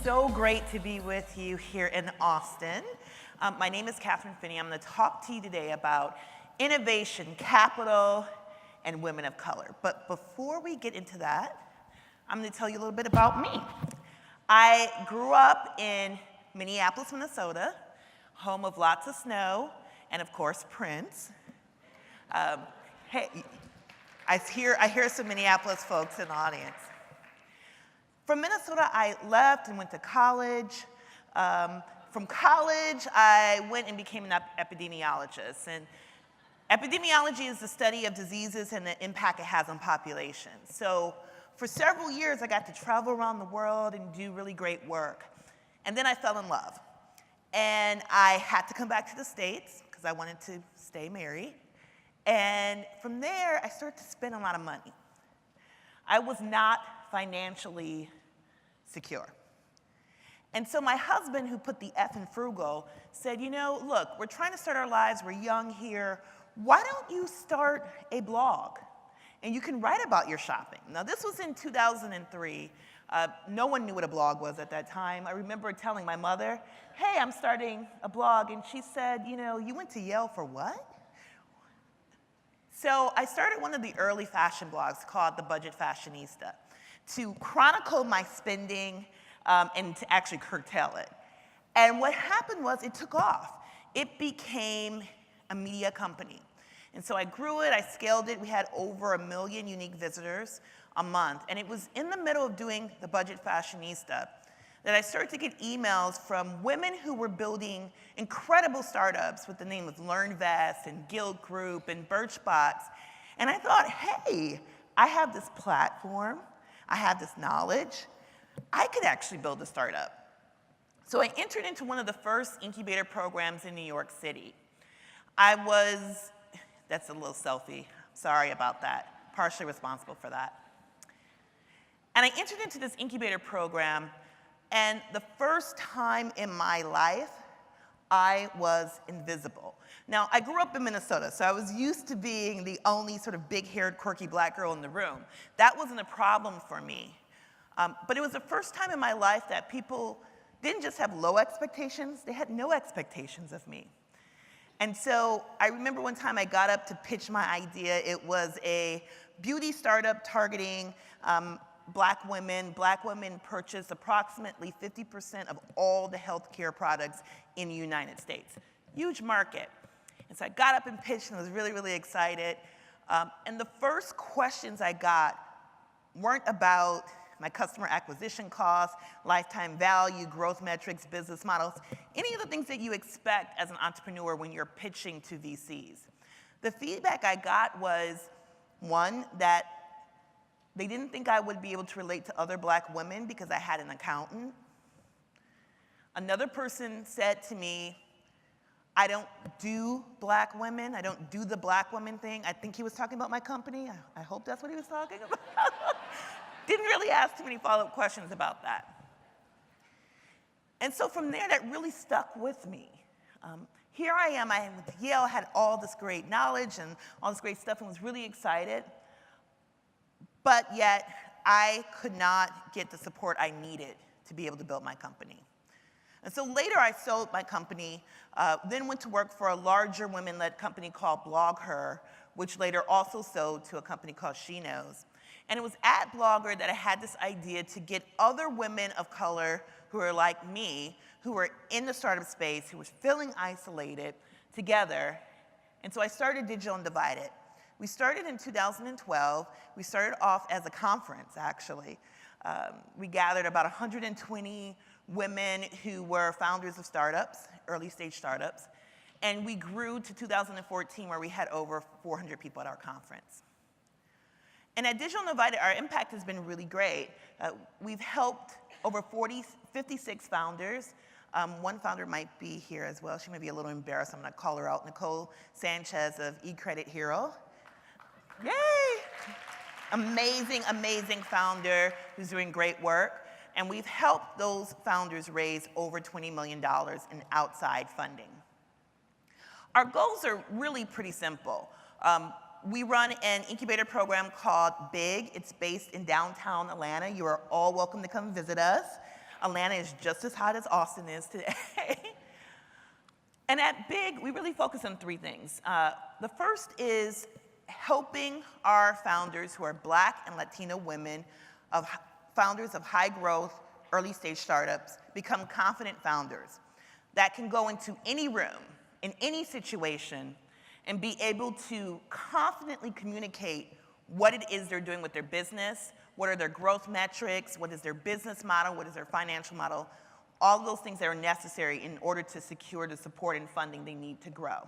so great to be with you here in Austin. My name is Kathryn Finney. I'm going to talk to you today about innovation, capital, and women of color. But before we get into that, I'm going to tell you a little bit about me. I grew up in Minneapolis, Minnesota, home of lots of snow, and of course, Prince. Hey, I hear some Minneapolis folks in the audience. From Minnesota, I left and went to college. From college, I went and became an epidemiologist. And epidemiology is the study of diseases and the impact it has on populations. So for several years, I got to travel around the world and do really great work. And then I fell in love. And I had to come back to the States because I wanted to stay married. And from there, I started to spend a lot of money. I was not financially secure. And so my husband, who put the F in frugal, said, you know, look, we're trying to start our lives, we're young here, why don't you start a blog? And you can write about your shopping. Now, this was in 2003. No one knew what a blog was at that time. I remember telling my mother, hey, I'm starting a blog, and she said, you know, you went to Yale for what? So I started one of the early fashion blogs called The Budget Fashionista to chronicle my spending and to actually curtail it. And what happened was it took off. It became a media company. And so I grew it, I scaled it. We had over 1 million unique visitors a month. And it was in the middle of doing The Budget Fashionista that I started to get emails from women who were building incredible startups with the name of LearnVest and Guild Group and Birchbox. And I thought, hey, I have this platform, I have this knowledge, I could actually build a startup. So I entered into one of the first incubator programs in New York City. That's a little selfie, sorry about that, partially responsible for that. And I entered into this incubator program, and the first time in my life, I was invisible. Now, I grew up in Minnesota, so I was used to being the only sort of big-haired, quirky black girl in the room. That wasn't a problem for me. But it was the first time in my life that people didn't just have low expectations, they had no expectations of me. And so I remember one time I got up to pitch my idea. It was a beauty startup targeting Black women. Black women purchase approximately 50% of all the healthcare products in the United States. Huge market. And so I got up and pitched and was really, really excited. And the first questions I got weren't about my customer acquisition costs, lifetime value, growth metrics, business models, any of the things that you expect as an entrepreneur when you're pitching to VCs. The feedback I got was, one, that they didn't think I would be able to relate to other Black women because I had an accountant. Another person said to me, I don't do Black women. I don't do the Black women thing. I think he was talking about my company. I hope that's what he was talking about. Didn't really ask too many follow-up questions about that. And so from there, that really stuck with me. Here I am, I went to Yale, had all this great knowledge and all this great stuff and was really excited. But yet, I could not get the support I needed to be able to build my company. And so later I sold my company, then went to work for a larger women-led company called BlogHer, which later also sold to a company called She Knows. And it was at Blogger that I had this idea to get other women of color who are like me, who were in the startup space, who were feeling isolated, together. And so I started Digital Undivided. We started in 2012. We started off as a conference, actually. We gathered about 120 women who were founders of startups, early stage startups. And we grew to 2014 where we had over 400 people at our conference. And at Digital Undivided, our impact has been really great. We've helped over 56 founders. One founder might be here as well. She may be a little embarrassed. I'm going to call her out. Nicole Sanchez of eCredit Hero. Yay! Amazing, amazing founder who's doing great work. And we've helped those founders raise over $20 million in outside funding. Our goals are really pretty simple. We run an incubator program called BIG. It's based in downtown Atlanta. You are all welcome to come visit us. Atlanta is just as hot as Austin is today. And at Big, we really focus on three things. The first is helping our founders who are Black and Latina women, founders of high growth, early stage startups, become confident founders that can go into any room, in any situation, and be able to confidently communicate what it is they're doing with their business, what are their growth metrics, what is their business model, what is their financial model, all of those things that are necessary in order to secure the support and funding they need to grow.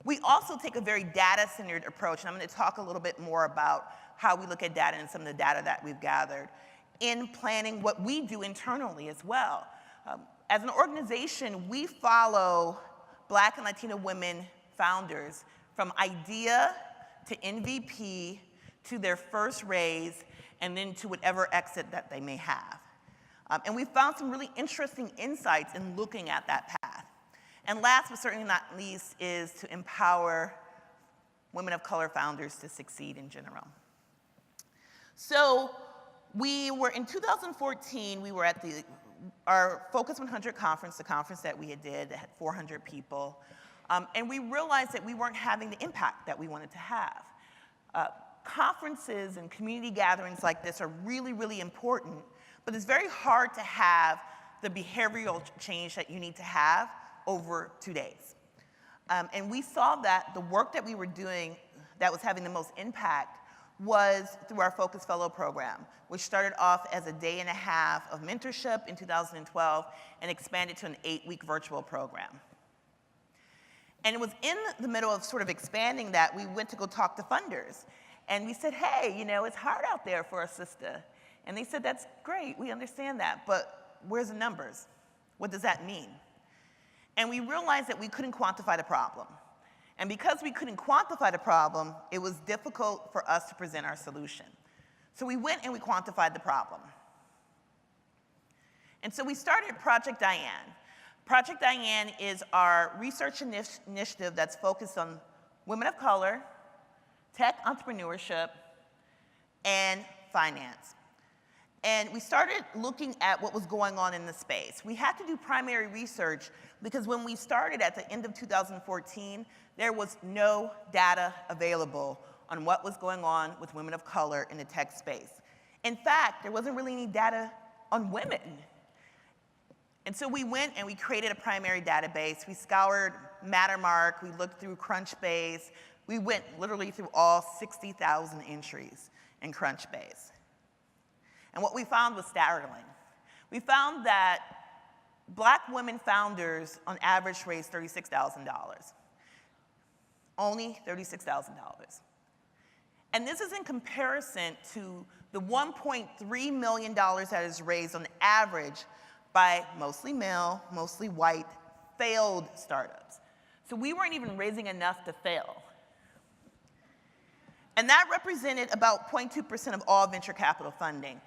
We also take a very data-centered approach, and I'm going to talk a little bit more about how we look at data and some of the data that we've gathered in planning what we do internally as well. As an organization, we follow Black and Latina women founders from idea to MVP to their first raise and then to whatever exit that they may have. And we found some really interesting insights in looking at that path. And last but certainly not least is to empower women of color founders to succeed in general. So we were, in 2014, we were at our Focus 100 conference, the conference that we did that had 400 people. And we realized that we weren't having the impact that we wanted to have. Conferences and community gatherings like this are really, really important, but it's very hard to have the behavioral change that you need to have over 2 days. And we saw that the work that we were doing that was having the most impact was through our Focus Fellow program, which started off as a day and a half of mentorship in 2012 and expanded to an 8-week virtual program. And it was in the middle of sort of expanding that we went to go talk to funders. And we said, hey, you know, it's hard out there for a sister. And they said, that's great, we understand that, but where's the numbers? What does that mean? And we realized that we couldn't quantify the problem. And because we couldn't quantify the problem, it was difficult for us to present our solution. So we went and we quantified the problem. And so we started Project Diane. Project Diane is our research initiative that's focused on women of color, tech entrepreneurship, and finance. And we started looking at what was going on in the space. We had to do primary research because when we started at the end of 2014, there was no data available on what was going on with women of color in the tech space. In fact, there wasn't really any data on women. And so we went and we created a primary database. We scoured Mattermark, we looked through Crunchbase, we went literally through all 60,000 entries in Crunchbase. And what we found was startling. We found that Black women founders on average raised $36,000. Only $36,000. And this is in comparison to the $1.3 million that is raised on average by mostly male, mostly white, failed startups. So we weren't even raising enough to fail. And that represented about 0.2% of all venture capital funding.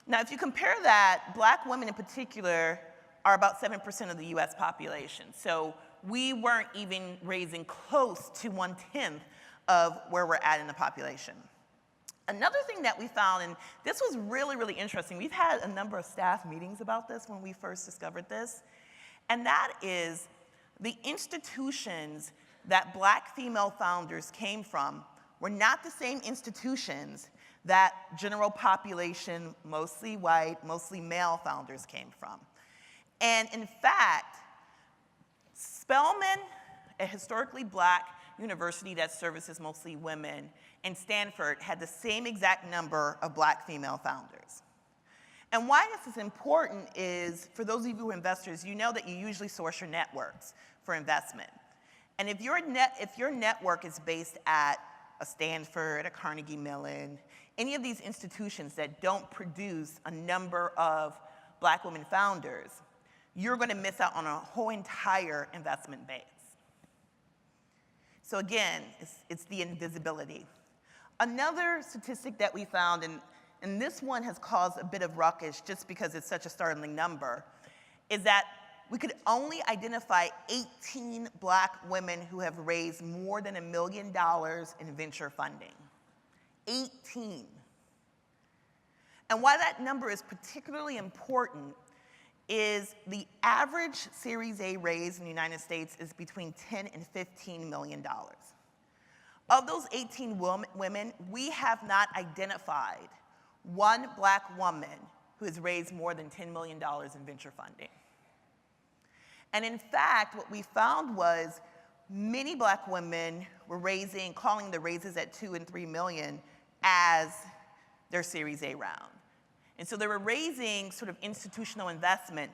Now, if you compare that, Black women in particular are about 7% of the US population. So we weren't even raising close to 1/10 of where we're at in the population. Another thing that we found, and this was really, really interesting, we've had a number of staff meetings about this when we first discovered this, and that is the institutions that Black female founders came from were not the same institutions that general population, mostly white, mostly male founders came from. And in fact, Spelman, a historically Black university that services mostly women, and Stanford had the same exact number of Black female founders. And why this is important is, for those of you who are investors, you know that you usually source your networks for investment. And if your network is based at a Stanford, a Carnegie Mellon, any of these institutions that don't produce a number of Black women founders, you're going to miss out on a whole entire investment base. So again, it's the invisibility. Another statistic that we found, and this one has caused a bit of ruckus just because it's such a startling number, is that we could only identify 18 Black women who have raised more than $1 million in venture funding. 18. And why that number is particularly important is the average Series A raise in the United States is between $10 and $15 million. Of those 18 women, we have not identified one Black woman who has raised more than $10 million in venture funding. And in fact, what we found was many Black women were calling the raises at 2 and 3 million as their Series A round. And so they were raising sort of institutional investment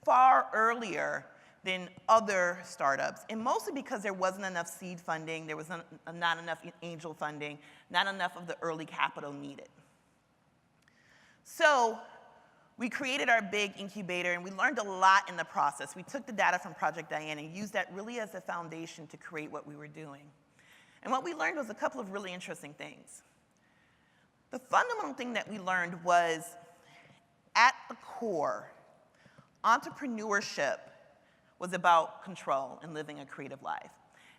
far earlier than other startups, and mostly because there wasn't enough seed funding, there was not enough angel funding, not enough of the early capital needed. So we created our big incubator, and we learned a lot in the process. We took the data from Project Diana and used that really as a foundation to create what we were doing. And what we learned was a couple of really interesting things. The fundamental thing that we learned was, at the core, entrepreneurship was about control and living a creative life.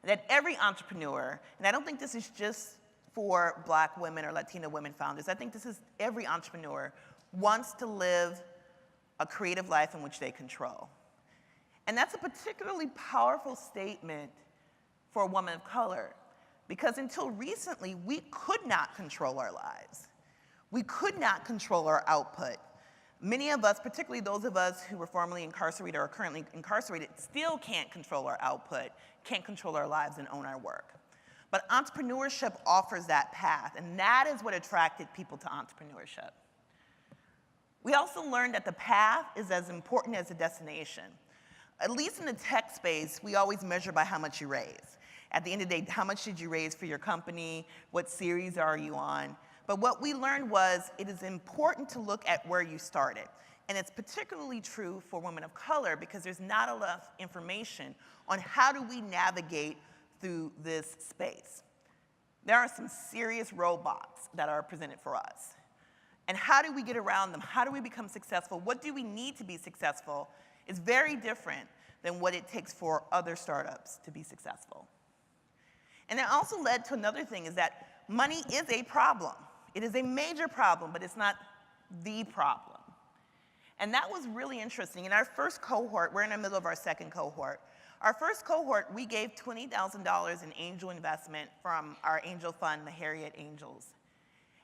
And that every entrepreneur, and I don't think this is just for Black women or Latina women founders, I think this is every entrepreneur wants to live a creative life in which they control. And that's a particularly powerful statement for a woman of color, because until recently, we could not control our lives. We could not control our output. Many of us, particularly those of us who were formerly incarcerated or are currently incarcerated, still can't control our output, can't control our lives and own our work. But entrepreneurship offers that path, and that is what attracted people to entrepreneurship. We also learned that the path is as important as the destination. At least in the tech space, we always measure by how much you raise. At the end of the day, how much did you raise for your company? What series are you on? But what we learned was it is important to look at where you started. And it's particularly true for women of color because there's not enough information on how do we navigate through this space. There are some serious roadblocks that are presented for us. And how do we get around them? How do we become successful? What do we need to be successful? Is very different than what it takes for other startups to be successful. And it also led to another thing, is that money is a problem. It is a major problem, but it's not the problem. And that was really interesting. In our first cohort, we're in the middle of our second cohort. Our first cohort, we gave $20,000 in angel investment from our angel fund, the Harriet Angels.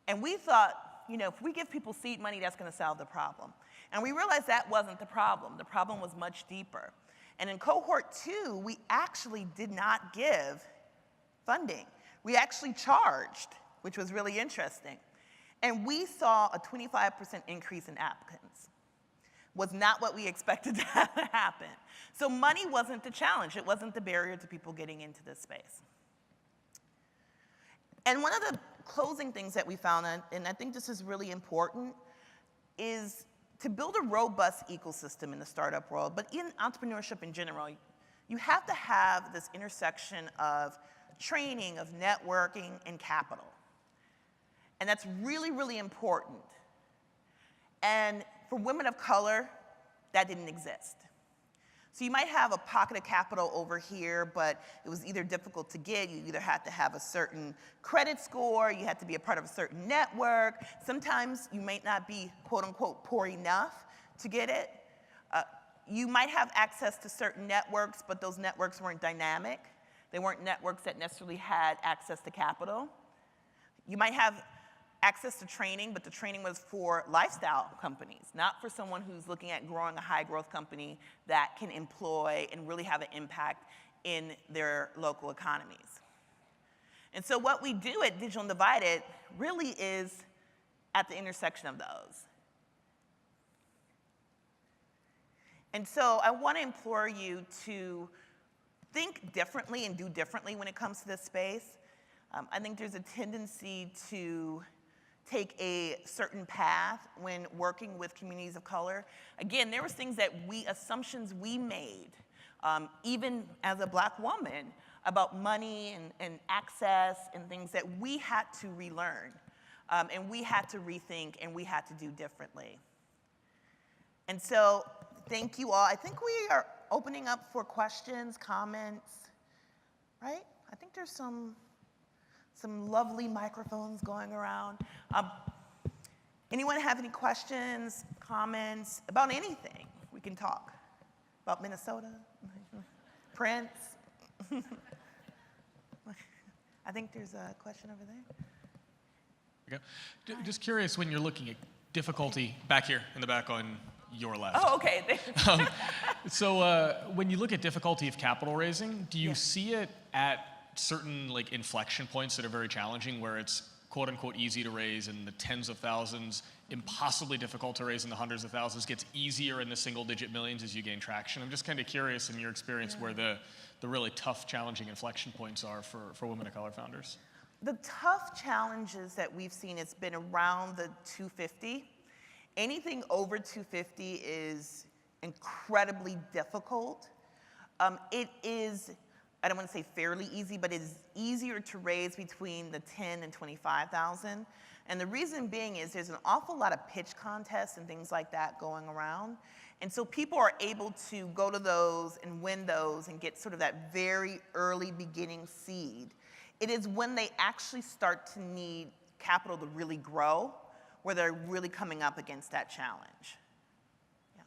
And we thought, you know, if we give people seed money, that's going to solve the problem. And we realized that wasn't the problem. The problem was much deeper. And in cohort 2, we actually did not give funding. We actually charged, which was really interesting. And we saw a 25% increase in applicants. Was not what we expected to happen. So money wasn't the challenge. It wasn't the barrier to people getting into this space. And one of the closing things that we found, and I think this is really important, is to build a robust ecosystem in the startup world, but in entrepreneurship in general, you have to have this intersection of training, of networking, and capital. And that's really, really important. And for women of color, that didn't exist. So you might have a pocket of capital over here, but it was either difficult to get. You either had to have a certain credit score, you had to be a part of a certain network. Sometimes you might not be, quote unquote, poor enough to get it. You might have access to certain networks, but those networks weren't dynamic. They weren't networks that necessarily had access to capital. You might have access to training, but the training was for lifestyle companies, not for someone who's looking at growing a high growth company that can employ and really have an impact in their local economies. And so what we do at Digital Undivided really is at the intersection of those. And so I want to implore you to think differently and do differently when it comes to this space. I think there's a tendency to take a certain path when working with communities of color. Again, there were things that assumptions we made, even as a Black woman, about money and access and things that we had to relearn, and we had to rethink, and we had to do differently. And so, thank you all. I think we are opening up for questions, comments, right? I think there's some lovely microphones going around. Anyone have any questions, comments about anything? We can talk about Minnesota, Prince. I think there's a question over there. Okay. Just curious, when you're looking at difficulty, back here in the back on your left. Oh, okay. So when you look at difficulty of capital raising, do you see it at certain like inflection points that are very challenging, where it's quote unquote easy to raise in the tens of thousands, impossibly difficult to raise in the hundreds of thousands, gets easier in the single digit millions as you gain traction? I'm just kind of curious in your experience where the really tough, challenging inflection points are for women of color founders. The tough challenges that we've seen, it's been around the 250. Anything over 250 is incredibly difficult. It is, I don't want to say fairly easy, but it is easier to raise between the 10 and 25,000. And the reason being is there's an awful lot of pitch contests and things like that going around. And so people are able to go to those and win those and get sort of that very early beginning seed. It is when they actually start to need capital to really grow where they're really coming up against that challenge. Yeah.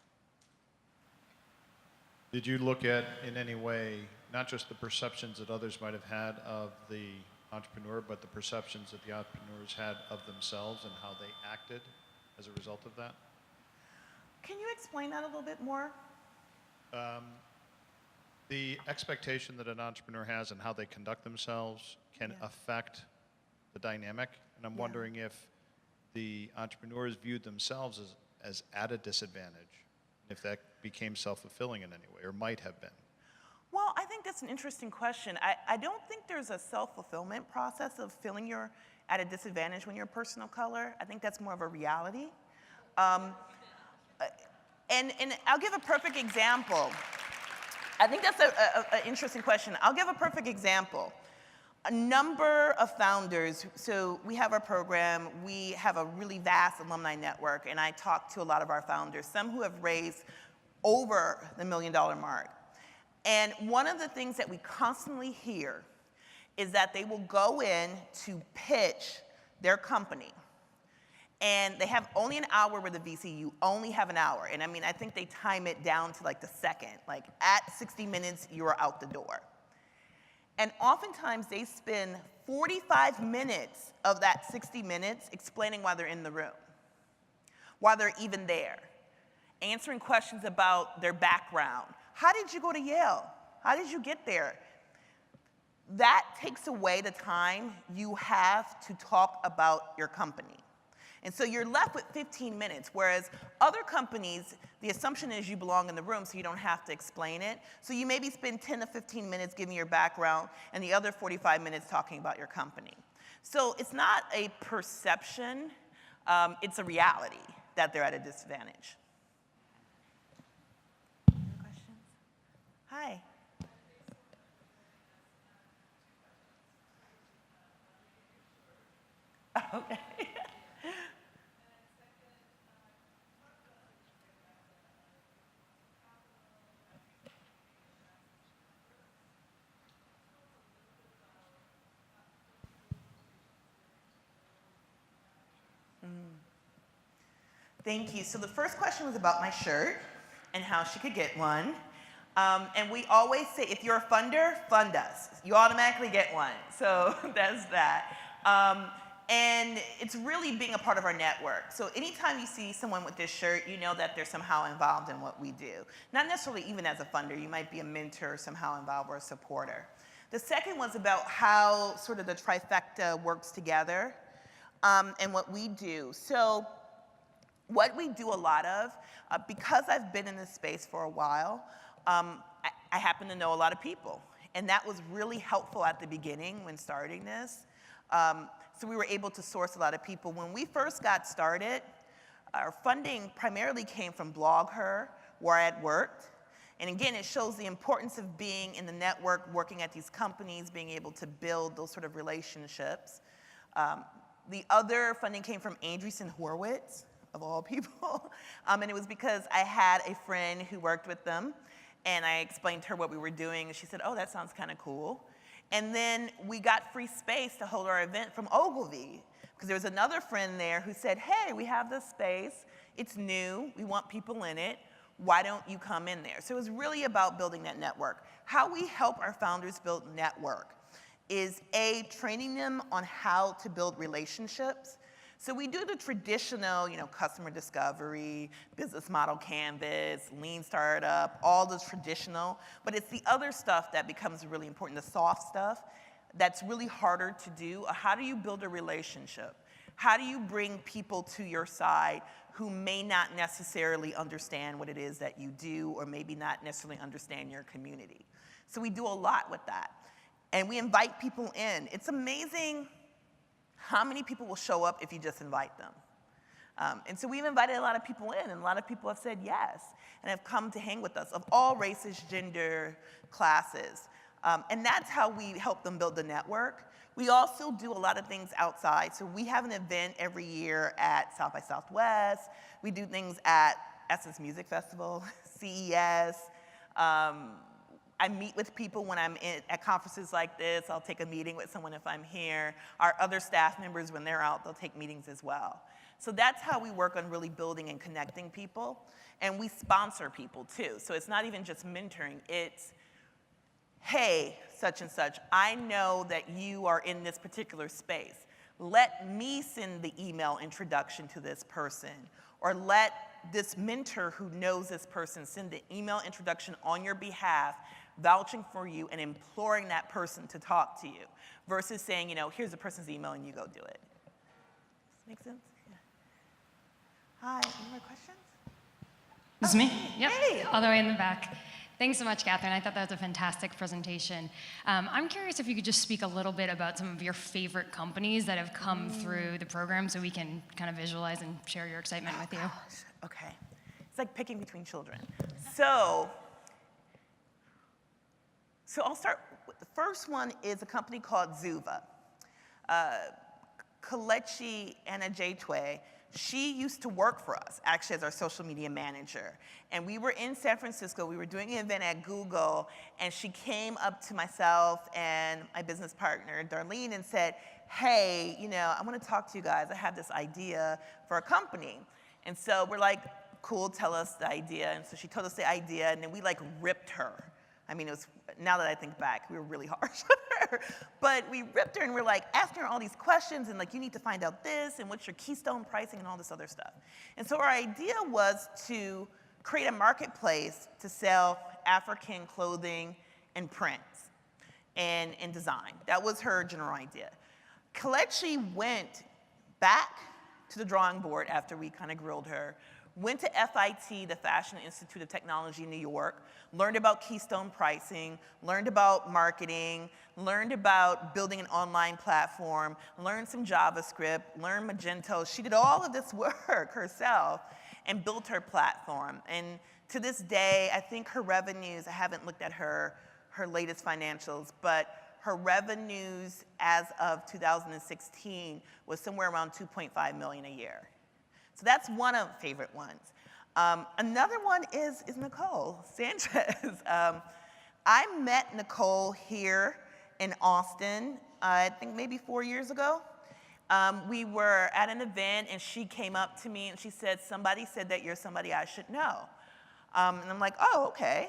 Did you look at, in any way, not just the perceptions that others might have had of the entrepreneur, but the perceptions that the entrepreneurs had of themselves and how they acted as a result of that? Can you explain that a little bit more? The expectation that an entrepreneur has and how they conduct themselves can affect the dynamic. And I'm wondering if the entrepreneurs viewed themselves as at a disadvantage, if that became self-fulfilling in any way, or might have been. Well, I think that's an interesting question. I don't think there's a self-fulfillment process of feeling you're at a disadvantage when you're a person of color. I think that's more of a reality. And I'll give a perfect example. I think that's an interesting question. I'll give a perfect example. A number of founders, so we have our program, we have a really vast alumni network, and I talk to a lot of our founders, some who have raised over the $1 million mark. And one of the things that we constantly hear is that they will go in to pitch their company. And they have only an hour with the VC, you only have an hour. And I mean, I think they time it down to like the second, like at 60 minutes, you are out the door. And oftentimes they spend 45 minutes of that 60 minutes explaining why they're in the room, why they're even there, answering questions about their background. How did you go to Yale? How did you get there? That takes away the time you have to talk about your company. And so you're left with 15 minutes, whereas other companies, the assumption is you belong in the room so you don't have to explain it. So you maybe spend 10 to 15 minutes giving your background and the other 45 minutes talking about your company. So it's not a perception, it's a reality that they're at a disadvantage. Questions? Hi. Okay. Thank you. So the first question was about my shirt and how she could get one. And we always say, if you're a funder, fund us. You automatically get one. So that's that. And it's really being a part of our network. So anytime you see someone with this shirt, you know that they're somehow involved in what we do. Not necessarily even as a funder. You might be a mentor somehow involved or a supporter. The second was about how sort of the trifecta works together and what we do. So what we do a lot of, because I've been in this space for a while, I happen to know a lot of people. And that was really helpful at the beginning when starting this. So we were able to source a lot of people. When we first got started, our funding primarily came from BlogHer, where I had worked. And again, it shows the importance of being in the network, working at these companies, being able to build those sort of relationships. The other funding came from Andreessen Horowitz, of all people. And it was because I had a friend who worked with them, and I explained to her what we were doing, and she said, oh, that sounds kind of cool. And then we got free space to hold our event from Ogilvy, Because there was another friend there who said, hey, we have this space, it's new, we want people in it, why don't you come in there? So it was really about building that network. How we help our founders build network is A, training them on how to build relationships. So we do the traditional, customer discovery, business model canvas, lean startup, all the traditional, but it's the other stuff that becomes really important, the soft stuff, that's really harder to do. How do you build a relationship? How do you bring people to your side who may not necessarily understand what it is that you do or maybe not necessarily understand your community? So we do a lot with that. And we invite people in. It's amazing how many people will show up if you just invite them. And so we've invited a lot of people in, and a lot of people have said yes and have come to hang with us of all races, gender, classes. And that's how we help them build the network. We also do a lot of things outside. So we have an event every year at South by Southwest. We do things at Essence Music Festival, CES. I meet with people when I'm at conferences like this. I'll take a meeting with someone if I'm here. Our other staff members, when they're out, they'll take meetings as well. So that's how we work on really building and connecting people. And we sponsor people too. So it's not even just mentoring, it's, hey, such and such, I know that you are in this particular space. Let me send the email introduction to this person, or let this mentor who knows this person send the email introduction on your behalf, vouching for you and imploring that person to talk to you, versus saying, here's the person's email and you go do it. Does that make sense? Yeah. Hi, any more questions? This is me? Yep, Hey. all the way in the back. Thanks so much, Kathryn. I thought that was a fantastic presentation. I'm curious if you could just speak a little bit about some of your favorite companies that have come through the program so we can kind of visualize and share your excitement with you. Gosh, okay. It's like picking between children. So I'll start with the first one is a company called Zuva. Kelechi Anajaytwe, she used to work for us, actually, as our social media manager. And we were in San Francisco, we were doing an event at Google, and she came up to myself and my business partner, Darlene, and said, hey, I want to talk to you guys. I have this idea for a company. And so we're like, cool, tell us the idea. And so she told us the idea, and then we ripped her. I mean, now that I think back, we were really harsh on her. But we ripped her and we're asking her all these questions and you need to find out this and what's your keystone pricing and all this other stuff. And so our idea was to create a marketplace to sell African clothing and prints and design. That was her general idea. Kelechi went back to the drawing board after we kind of grilled her, went to FIT, the Fashion Institute of Technology in New York, learned about keystone pricing, learned about marketing, learned about building an online platform, learned some JavaScript, learned Magento. She did all of this work herself and built her platform. And to this day, I think her revenues, I haven't looked at her latest financials, but her revenues as of 2016 was somewhere around $2.5 million a year. So that's one of my favorite ones. Another one is Nicole Sanchez. I met Nicole here in Austin, I think maybe 4 years ago. We were at an event and she came up to me and she said, somebody said that you're somebody I should know. And I'm like, oh, okay,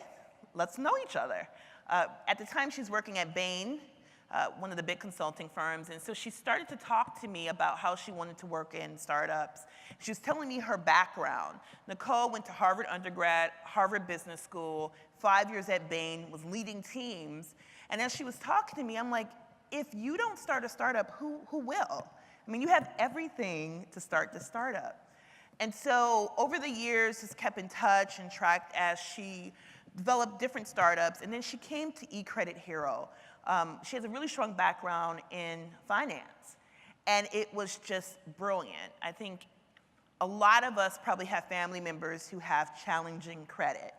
let's know each other. At the time she was working at Bain, one of the big consulting firms. And so she started to talk to me about how she wanted to work in startups. She was telling me her background. Nicole went to Harvard undergrad, Harvard Business School, 5 years at Bain, was leading teams. And as she was talking to me, I'm like, if you don't start a startup, who will? I mean, you have everything to start the startup. And so over the years, just kept in touch and tracked as she developed different startups. And then she came to eCredit Hero. She has a really strong background in finance, and it was just brilliant. I think a lot of us probably have family members who have challenging credit.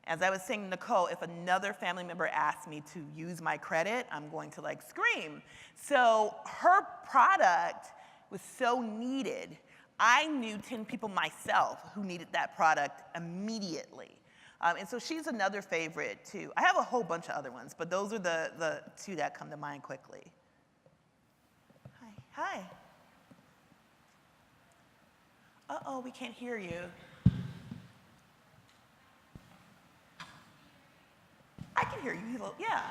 As I was saying to Nicole, if another family member asked me to use my credit, I'm going to scream. So her product was so needed. I knew 10 people myself who needed that product immediately. And so she's another favorite too. I have a whole bunch of other ones, but those are the two that come to mind quickly. Hi. Uh-oh, we can't hear you. I can hear you. Yeah.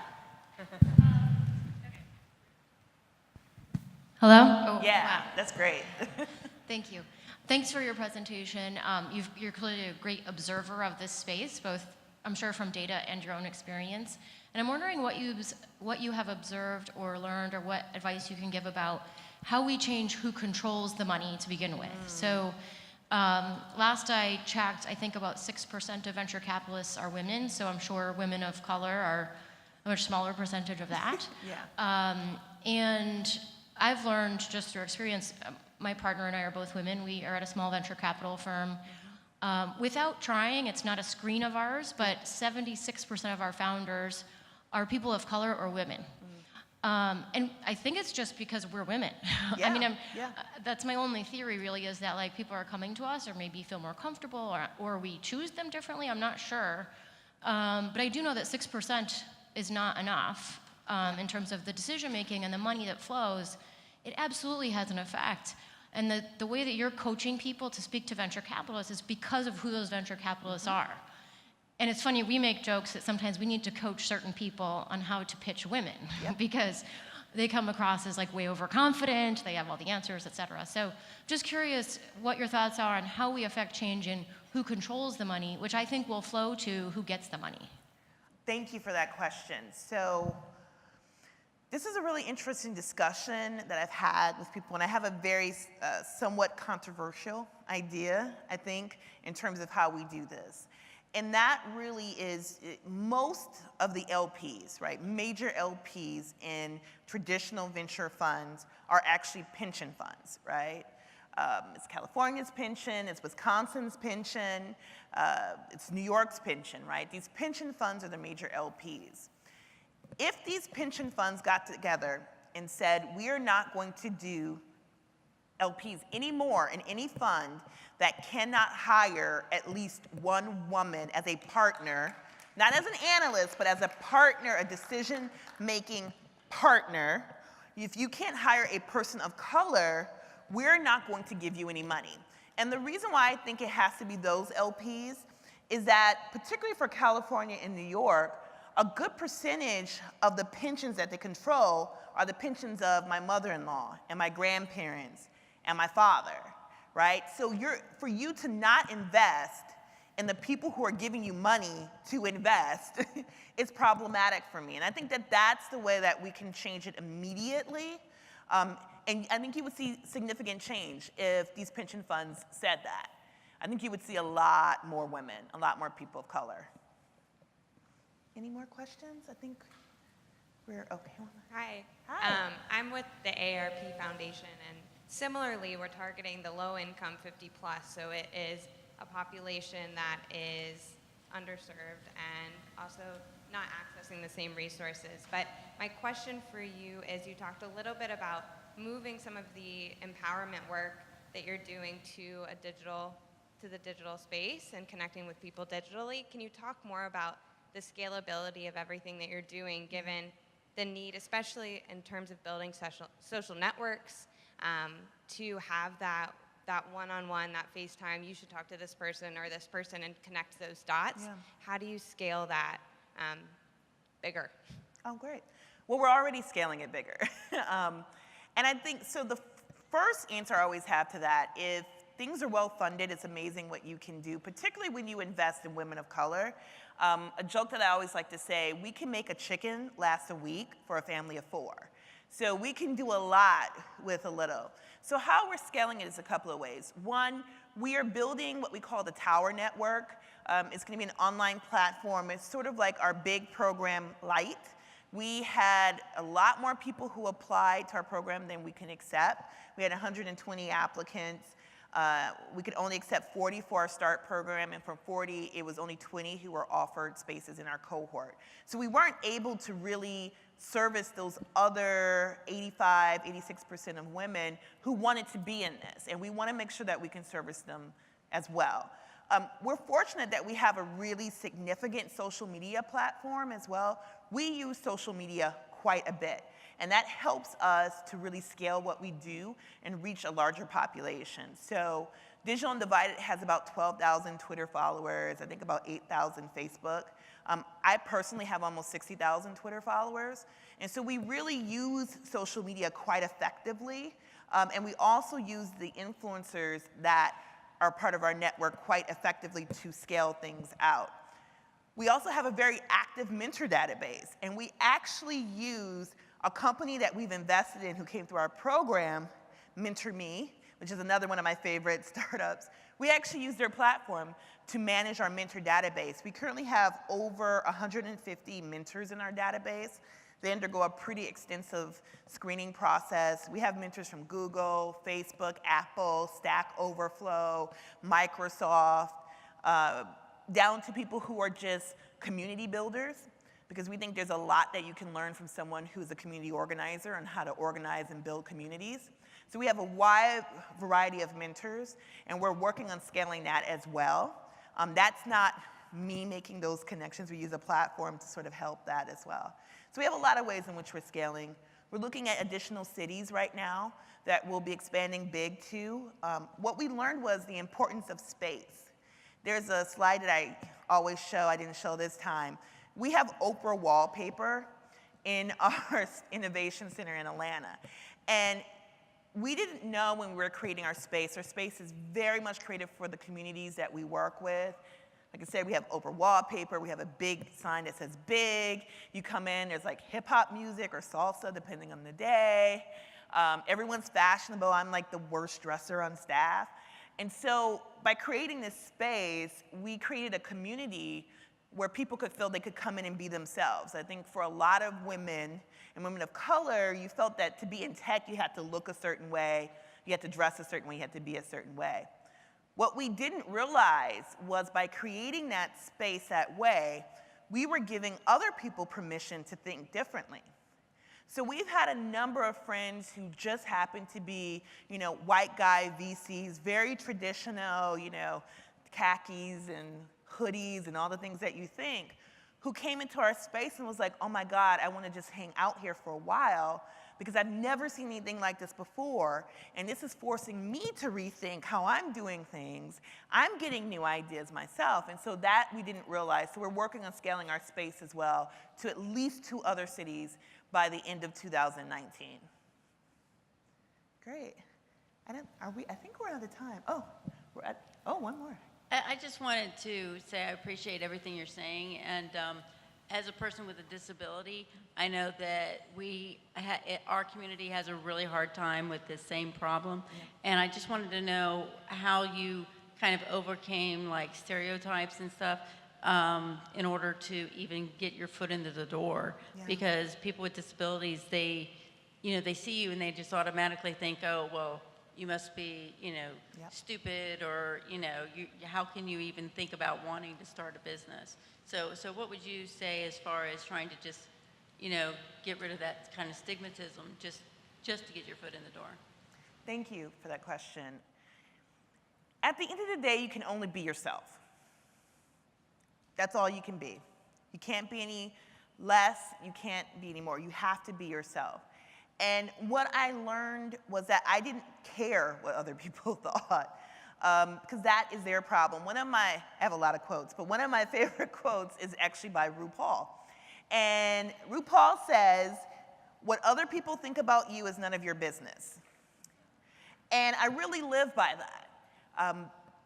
Hello? Oh, Yeah, wow. that's great. Thank you. Thanks for your presentation. You're clearly a great observer of this space, both, I'm sure, from data and your own experience. And I'm wondering what you have observed or learned, or what advice you can give about how we change who controls the money to begin with. So last I checked, I think about 6% of venture capitalists are women, so I'm sure women of color are a much smaller percentage of that. Yeah. And I've learned just through experience, my partner and I are both women. We are at a small venture capital firm. Without trying, it's not a screen of ours, but 76% of our founders are people of color or women. And I think it's just because we're women. Yeah, I mean, yeah. that's my only theory really, is that like people are coming to us or maybe feel more comfortable, or we choose them differently, I'm not sure. But I do know that 6% is not enough in terms of the decision making and the money that flows. It absolutely has an effect. And the way that you're coaching people to speak to venture capitalists is because of who those venture capitalists are. And it's funny, we make jokes that sometimes we need to coach certain people on how to pitch women because they come across as like way overconfident, they have all the answers, et cetera. So just curious what your thoughts are on how we affect change in who controls the money, which I think will flow to who gets the money. Thank you for that question. So this is a really interesting discussion that I've had with people, and I have a very somewhat controversial idea, I think, in terms of how we do this. And that really is most of the LPs, right? Major LPs in traditional venture funds are actually pension funds, right? It's California's pension, it's Wisconsin's pension, it's New York's pension, right? These pension funds are the major LPs. If these pension funds got together and said, we are not going to do LPs anymore in any fund that cannot hire at least one woman as a partner, not as an analyst, but as a partner, a decision-making partner. If you can't hire a person of color, we're not going to give you any money. And the reason why I think it has to be those LPs is that, particularly for California and New York, a good percentage of the pensions that they control are the pensions of my mother-in-law and my grandparents and my father, right? So for you to not invest in the people who are giving you money to invest, it's problematic for me. And I think that that's the way that we can change it immediately. And I think you would see significant change if these pension funds said that. I think you would see a lot more women, a lot more people of color. Any more questions? I think we're okay. Hi. Hi. I'm with the ARP Foundation, and similarly, we're targeting the low-income 50+, so it is a population that is underserved and also not accessing the same resources. But my question for you is, you talked a little bit about moving some of the empowerment work that you're doing to the digital space and connecting with people digitally. Can you talk more about the scalability of everything that you're doing, given the need, especially in terms of building social networks, to have that one-on-one, that FaceTime, you should talk to this person or this person and connect those dots. Yeah. How do you scale that bigger? Oh, great. Well, we're already scaling it bigger. And I think, so the first answer I always have to that, if things are well funded, it's amazing what you can do, particularly when you invest in women of color. A joke that I always like to say, we can make a chicken last a week for a family of 4. So we can do a lot with a little. So how we're scaling it is a couple of ways. One, we are building what we call the Tower Network. It's going to be an online platform. It's sort of like our big program Lite. We had a lot more people who applied to our program than we can accept. We had 120 applicants. We could only accept 40 for our START program, and from 40, it was only 20 who were offered spaces in our cohort. So we weren't able to really service those other 85, 86% of women who wanted to be in this, and we want to make sure that we can service them as well. We're fortunate that we have a really significant social media platform as well. We use social media quite a bit. And that helps us to really scale what we do and reach a larger population. So Digital Undivided has about 12,000 Twitter followers, I think about 8,000 Facebook. I personally have almost 60,000 Twitter followers. And so we really use social media quite effectively. And we also use the influencers that are part of our network quite effectively to scale things out. We also have a very active mentor database, and we actually use a company that we've invested in who came through our program, Mentor Me, which is another one of my favorite startups. We actually use their platform to manage our mentor database. We currently have over 150 mentors in our database. They undergo a pretty extensive screening process. We have mentors from Google, Facebook, Apple, Stack Overflow, Microsoft, down to people who are just community builders, because we think there's a lot that you can learn from someone who's a community organizer on how to organize and build communities. So we have a wide variety of mentors, and we're working on scaling that as well. That's not me making those connections. We use a platform to sort of help that as well. So we have a lot of ways in which we're scaling. We're looking at additional cities right now that we'll be expanding big to. What we learned was the importance of space. There's a slide that I always show, I didn't show this time. We have Oprah wallpaper in our innovation center in Atlanta. And we didn't know when we were creating our space is very much created for the communities that we work with. Like I said, we have Oprah wallpaper, we have a big sign that says big. You come in, there's like hip hop music or salsa, depending on the day. Everyone's fashionable, I'm like the worst dresser on staff. And so by creating this space, we created a community where people could feel they could come in and be themselves. I think for a lot of women and women of color, you felt that to be in tech, you had to look a certain way, you had to dress a certain way, you had to be a certain way. What we didn't realize was by creating that space that way, we were giving other people permission to think differently. So we've had a number of friends who just happen to be, white guy VCs, very traditional, khakis and hoodies and all the things that you think, who came into our space and was like, oh my God, I want to just hang out here for a while because I've never seen anything like this before, and this is forcing me to rethink how I'm doing things. I'm getting new ideas myself, and so that we didn't realize. So we're working on scaling our space as well to at least 2 other cities by the end of 2019. Great. I think we're out of time. One more. I just wanted to say I appreciate everything you're saying, and as a person with a disability, I know that our community has a really hard time with this same problem, and I just wanted to know how you kind of overcame like stereotypes and stuff in order to even get your foot into the door, because people with disabilities, they see you and they just automatically think, oh, well, you must be, stupid, or, how can you even think about wanting to start a business? So what would you say as far as trying to just, get rid of that kind of stigmatism just to get your foot in the door? Thank you for that question. At the end of the day, you can only be yourself. That's all you can be. You can't be any less, you can't be any more. You have to be yourself. And what I learned was that I didn't care what other people thought, because that is their problem. I have a lot of quotes, but one of my favorite quotes is actually by RuPaul. And RuPaul says, what other people think about you is none of your business. And I really live by that.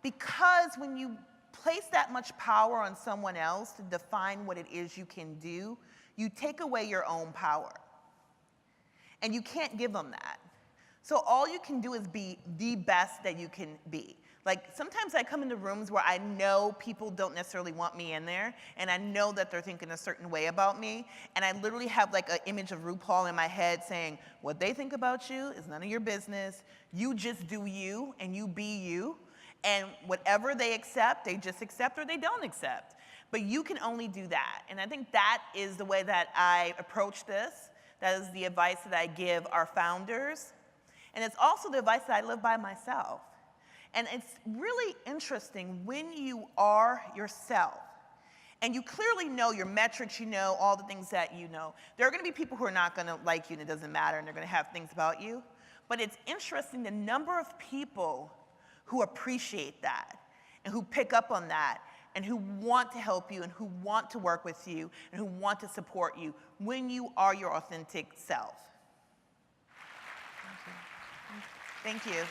Because when you place that much power on someone else to define what it is you can do, you take away your own power. And you can't give them that. So all you can do is be the best that you can be. Like, sometimes I come into rooms where I know people don't necessarily want me in there, and I know that they're thinking a certain way about me, and I literally have like an image of RuPaul in my head saying, what they think about you is none of your business. You just do you, and you be you, and whatever they accept, they just accept or they don't accept. But you can only do that, and I think that is the way that I approach this. That is the advice that I give our founders. And it's also the advice that I live by myself. And it's really interesting when you are yourself and you clearly know your metrics, you know all the things that you know. There are going to be people who are not going to like you and it doesn't matter, and they're going to have things about you. But it's interesting the number of people who appreciate that and who pick up on that and who want to help you and who want to work with you and who want to support you when you are your authentic self. Thank you.